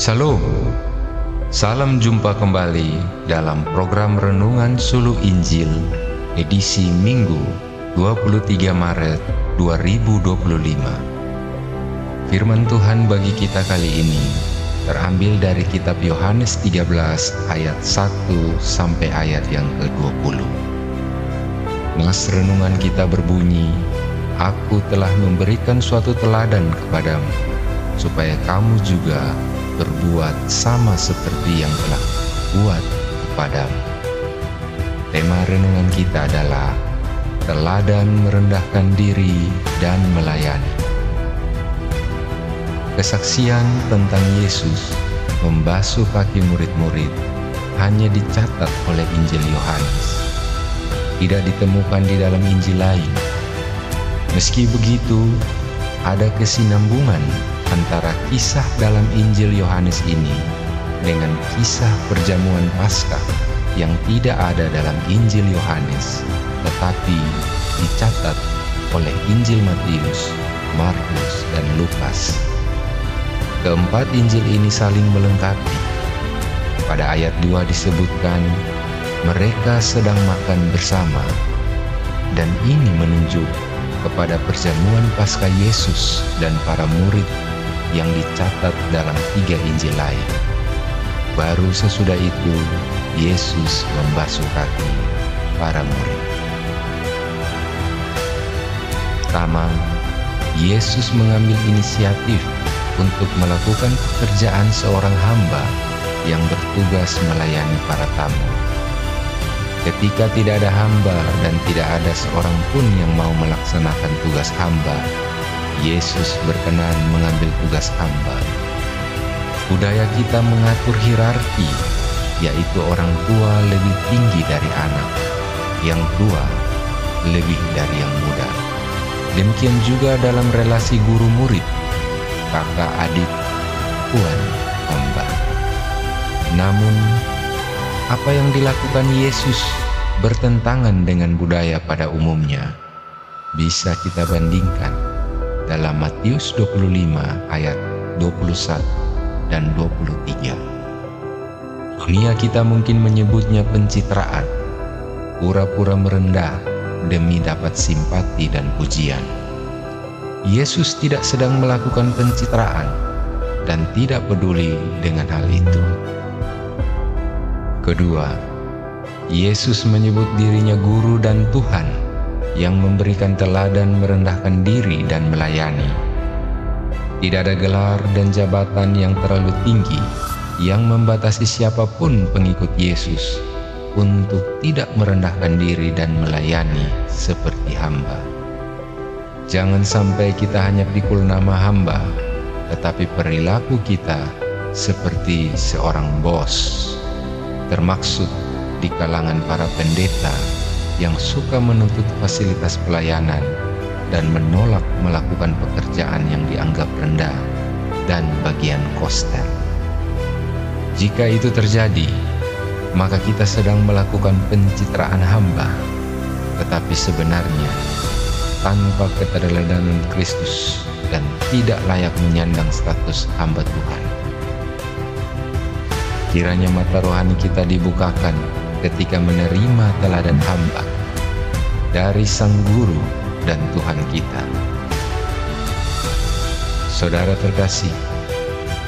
Shalom, salam jumpa kembali dalam program Renungan Sulu Injil edisi Minggu 23 Maret 2025. Firman Tuhan bagi kita kali ini terambil dari kitab Yohanes 13 ayat 1 sampai ayat yang ke-20. Nas renungan kita berbunyi, "Aku telah memberikan suatu teladan kepadamu, supaya kamu juga berbuat sama seperti yang telah buat kepadamu." Tema renungan kita adalah teladan merendahkan diri dan melayani. Kesaksian tentang Yesus membasuh kaki murid-murid hanya dicatat oleh Injil Yohanes, tidak ditemukan di dalam Injil lain. Meski begitu, ada kesinambungan antara kisah dalam Injil Yohanes ini dengan kisah perjamuan Paskah yang tidak ada dalam Injil Yohanes, tetapi dicatat oleh Injil Matius, Markus, dan Lukas. Keempat Injil ini saling melengkapi. Pada ayat 2 disebutkan, mereka sedang makan bersama, dan ini menunjuk kepada perjamuan Paskah Yesus dan para murid yang dicatat dalam 3 Injil lain. Baru sesudah itu, Yesus membasuh kaki para murid. Pertama, Yesus mengambil inisiatif untuk melakukan pekerjaan seorang hamba yang bertugas melayani para tamu. Ketika tidak ada hamba dan tidak ada seorang pun yang mau melaksanakan tugas hamba, Yesus berkenan mengambil tugas hamba. Budaya kita mengatur hierarki, yaitu orang tua lebih tinggi dari anak, yang tua lebih dari yang muda. Demikian juga dalam relasi guru-murid, kakak adik, tuan hamba. Namun, apa yang dilakukan Yesus bertentangan dengan budaya pada umumnya. Bisa kita bandingkan dalam Matius 25 ayat 21 dan 23. Dunia kita mungkin menyebutnya pencitraan, pura-pura merendah demi dapat simpati dan pujian. Yesus tidak sedang melakukan pencitraan dan tidak peduli dengan hal itu. Kedua, Yesus menyebut dirinya guru dan Tuhan yang memberikan teladan merendahkan diri dan melayani. Tidak ada gelar dan jabatan yang terlalu tinggi yang membatasi siapapun pengikut Yesus untuk tidak merendahkan diri dan melayani seperti hamba. Jangan sampai kita hanya pikul nama hamba, tetapi perilaku kita seperti seorang bos, termaksud di kalangan para pendeta yang suka menuntut fasilitas pelayanan dan menolak melakukan pekerjaan yang dianggap rendah dan bagian koster. Jika itu terjadi, maka kita sedang melakukan pencitraan hamba, tetapi sebenarnya tanpa keteladanan Kristus dan tidak layak menyandang status hamba Tuhan. Kiranya mata rohani kita dibukakan ketika menerima teladan hamba dari Sang Guru dan Tuhan kita. Saudara terkasih,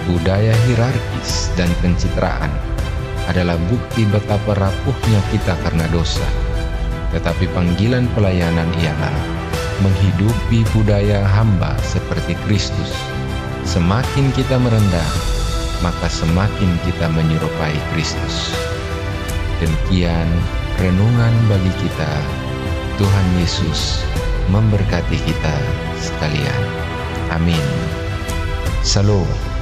budaya hierarkis dan pencitraan adalah bukti betapa rapuhnya kita karena dosa. Tetapi panggilan pelayanan ialah menghidupi budaya hamba seperti Kristus. Semakin kita merendah, maka semakin kita menyerupai Kristus. Demikian renungan bagi kita. Tuhan Yesus memberkati kita sekalian. Amin. Shalom.